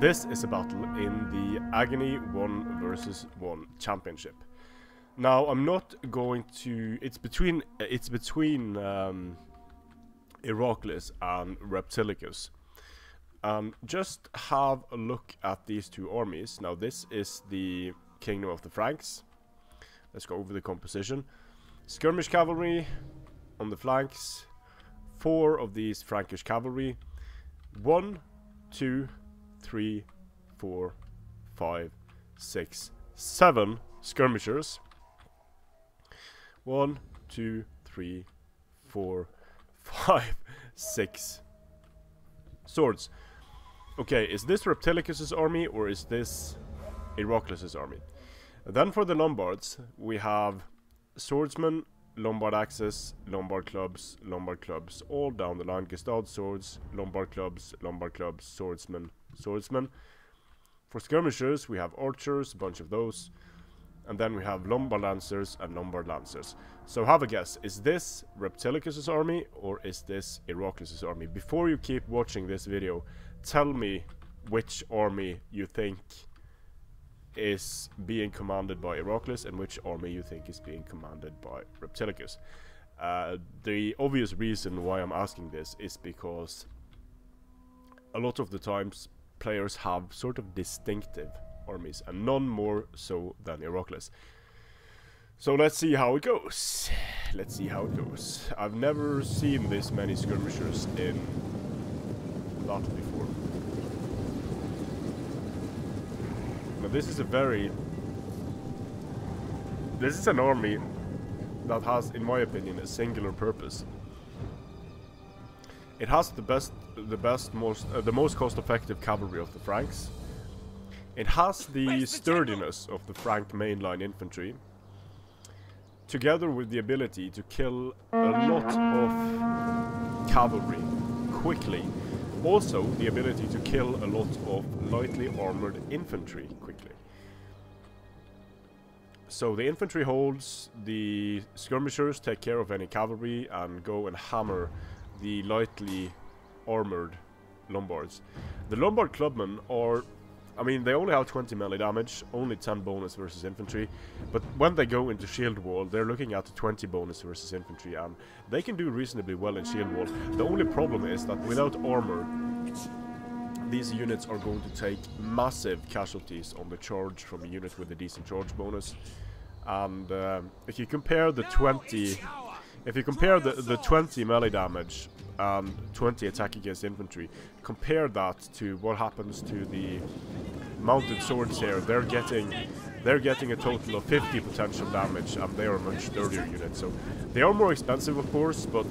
This is a battle in the Aggony 1v1 championship. Now I'm not going to. It's between Iraklis and Reptilicus. Just have a look at these two armies. Now this is the Kingdom of the Franks. Let's go over the composition. Skirmish cavalry on the flanks. 4 of these Frankish cavalry. 1, 2, 3, 4, 5, 6, 7 skirmishers. 1, 2, 3, 4, 5, 6 swords. Okay, is this Reptilicus's army or is this Iraklis's army? Then for the Lombards, we have swordsmen, Lombard axes, Lombard clubs, all down the line. Gestad swords, Lombard clubs, swordsmen, swordsmen. For skirmishers, we have archers, a bunch of those. And then we have Lombard lancers and Lombard lancers. So have a guess, is this Reptilicus's army or is this Iraklis's army? Before you keep watching this video, tell me which army you think is being commanded by Iraklis and which army you think is being commanded by Reptilicus. The obvious reason why I'm asking this is because a lot of the times players have sort of distinctive armies and none more so than Iraklis. So let's see how it goes. I've never seen this many skirmishers in battle before. Now this is an army that has, in my opinion, a singular purpose. It has the most cost-effective cavalry of the Franks. It has the sturdiness of the Frank mainline infantry, together with the ability to kill a lot of cavalry quickly. Also, the ability to kill a lot of lightly armored infantry quickly. So the infantry holds, the skirmishers take care of any cavalry and go and hammer the lightly armored Lombards. The Lombard clubmen are, I mean, they only have 20 melee damage, only 10 bonus versus infantry, but when they go into shield wall, they're looking at 20 bonus versus infantry, and they can do reasonably well in shield wall. The only problem is that without armor, these units are going to take massive casualties on the charge from a unit with a decent charge bonus. And if you compare the 20 melee damage and 20 attack against infantry, compare that to what happens to the mounted swords here. They're getting a total of 50 potential damage, and they are a much sturdier unit. So they are more expensive, of course, but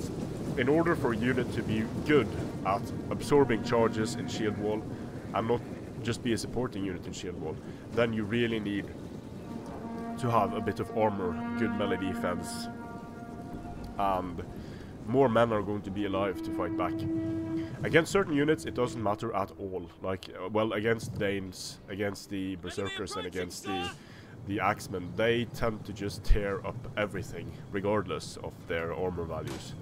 in order for a unit to be good at absorbing charges in shield wall and not just be a supporting unit in shield wall, then you really need to have a bit of armor, good melee defense, and more men are going to be alive to fight back. Against certain units, it doesn't matter at all. Like, well, against Danes, against the Berserkers, and against the Axemen, they tend to just tear up everything, regardless of their armor values.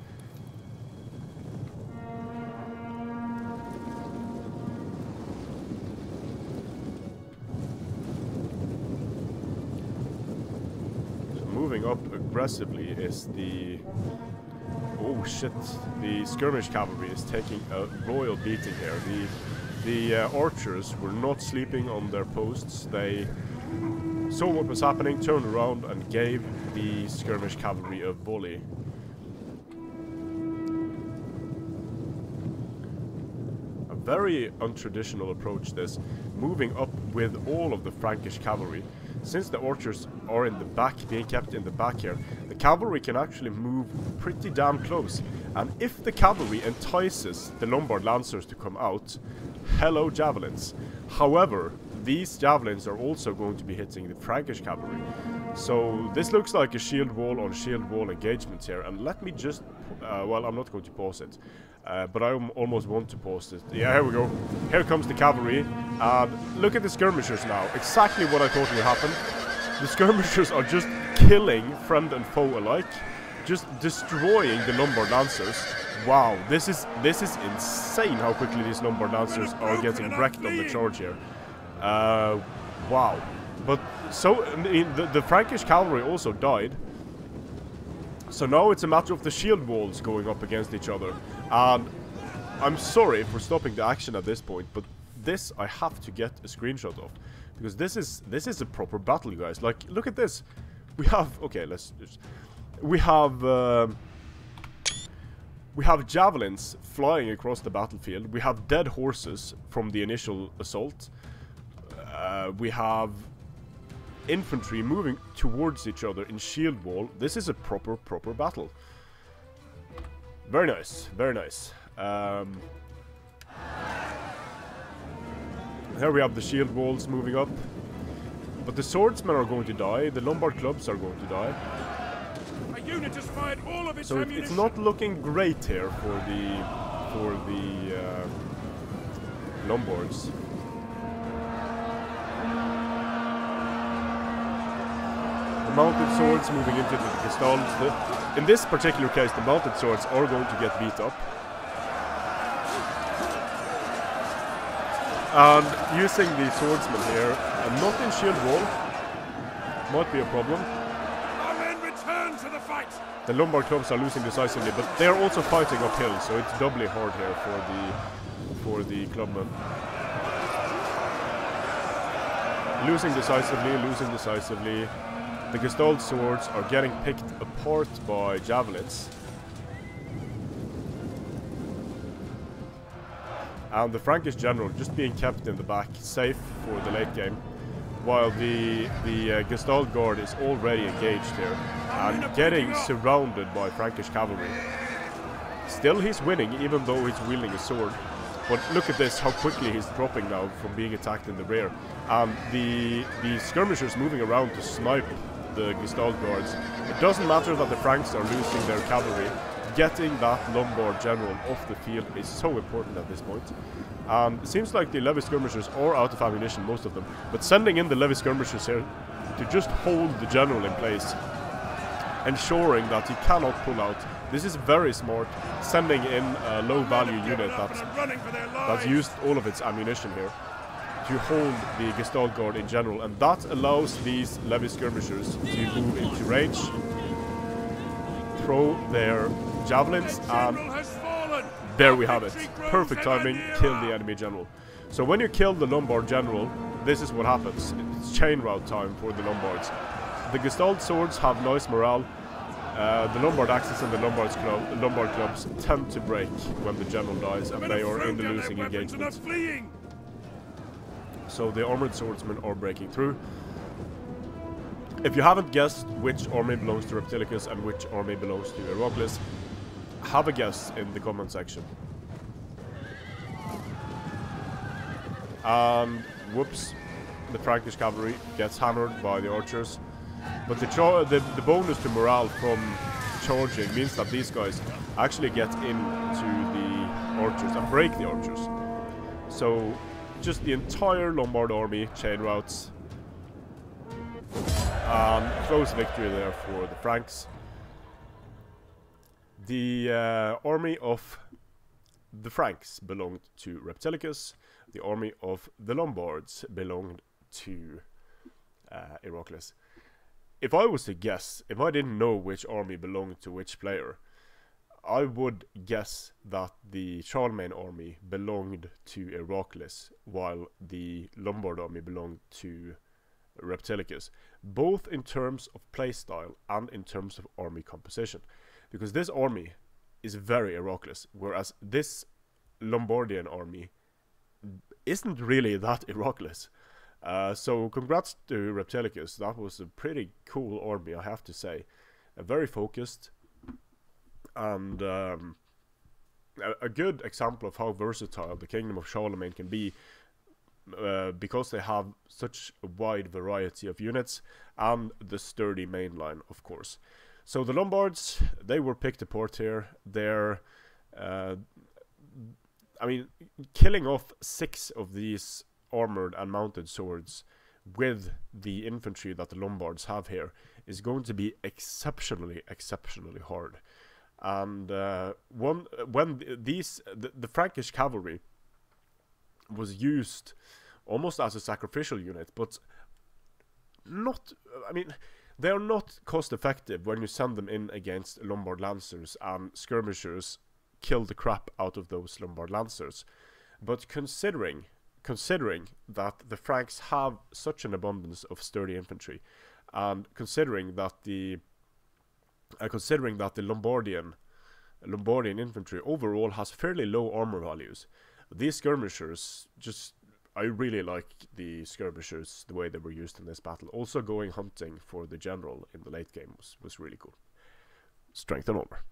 So moving up aggressively is the... Oh shit, the skirmish cavalry is taking a royal beating here. The archers were not sleeping on their posts. They saw what was happening, turned around and gave the skirmish cavalry a volley. A very untraditional approach, this, moving up with all of the Frankish cavalry. Since the archers are in the back, being kept in the back here, the cavalry can actually move pretty damn close. And if the cavalry entices the Lombard lancers to come out, hello javelins. However, these javelins are also going to be hitting the Frankish cavalry. So this looks like a shield wall on shield wall engagement here. And let me just, well, I'm not going to pause it. But I almost want to pause it. Yeah, here we go. Here comes the cavalry. Look at the skirmishers now. Exactly what I thought would happen. The skirmishers are just killing friend and foe alike. just destroying the Lombard Lancers. Wow, this is insane how quickly these Lombard Lancers are getting wrecked on the charge here. Wow. But so I mean, the Frankish cavalry also died. So now it's a matter of the shield walls going up against each other. And I'm sorry for stopping the action at this point, but this I have to get a screenshot of, because this is a proper battle, guys. Like, look at this. We have we have javelins flying across the battlefield. We have dead horses from the initial assault. We have infantry moving towards each other in shield wall. This is a proper battle. Very nice, very nice. Here we have the shield walls moving up. But the swordsmen are going to die, the Lombard clubs are going to die. A unit has fired all of its so ammunition. It's not looking great here for the Lombards. The mounted swords moving into the Gestalts. In this particular case, the mounted swords are going to get beat up. And using the swordsman here, and not in shield wall, might be a problem. Our men return to the fight. The Lombard clubs are losing decisively, but they are also fighting uphill, so it's doubly hard here for the clubmen. Losing decisively. The Gestalt swords are getting picked apart by javelins. And the Frankish general just being kept in the back, safe for the late game, while the Gestalt guard is already engaged here and getting surrounded by Frankish cavalry. Still he's winning, even though he's wielding a sword. But look at this, how quickly he's dropping now from being attacked in the rear. And the skirmishers moving around to snipe the Gestalt guards. It doesn't matter that the Franks are losing their cavalry. Getting that Lombard general off the field is so important at this point. It seems like the Levy skirmishers are out of ammunition, most of them. But sending in the Levy skirmishers here to just hold the general in place, ensuring that he cannot pull out. This is very smart, sending in a low-value unit that's used all of its ammunition here to hold the Gestalt guard in general, and that allows these Levy skirmishers to move into range, throw their javelins, and there we have it. Perfect timing, kill the enemy general. So when you kill the Lombard general, this is what happens. It's chain route time for the Lombards. The Gestalt swords have nice morale. The Lombard axes and the Lombard clubs tend to break when the general dies and they are in the losing engagement. So the armored swordsmen are breaking through. If you haven't guessed which army belongs to Reptilicus and which army belongs to Iraklis, have a guess in the comment section. And whoops, the Frankish cavalry gets hammered by the archers. But the bonus to morale from charging means that these guys actually get into the archers and break the archers. So just the entire Lombard army chain routes. Close victory there for the Franks. The army of the Franks belonged to Reptilicus. The army of the Lombards belonged to Iraklis. If I was to guess, if I didn't know which army belonged to which player, I would guess that the Charlemagne army belonged to Iraklis, while the Lombard army belonged to Reptilicus, both in terms of playstyle and in terms of army composition, because this army is very Iraklis, whereas this Lombardian army isn't really that Iraklis. So congrats to Reptilicus. That was a pretty cool army, I have to say. Very focused, and a good example of how versatile the Kingdom of Charlemagne can be, because they have such a wide variety of units and the sturdy main line, of course. So the Lombards, they were picked apart here. They're I mean, killing off 6 of these armored and mounted swords with the infantry that the Lombards have here is going to be exceptionally hard. And when the Frankish cavalry was used almost as a sacrificial unit, but not, I mean, they are not cost effective when you send them in against Lombard lancers, and skirmishers kill the crap out of those Lombard lancers. But considering that the Franks have such an abundance of sturdy infantry, and considering that the Lombardian infantry overall has fairly low armor values, these skirmishers just, I really like the skirmishers, the way they were used in this battle. Also going hunting for the general in the late game was really cool. Strength and armor.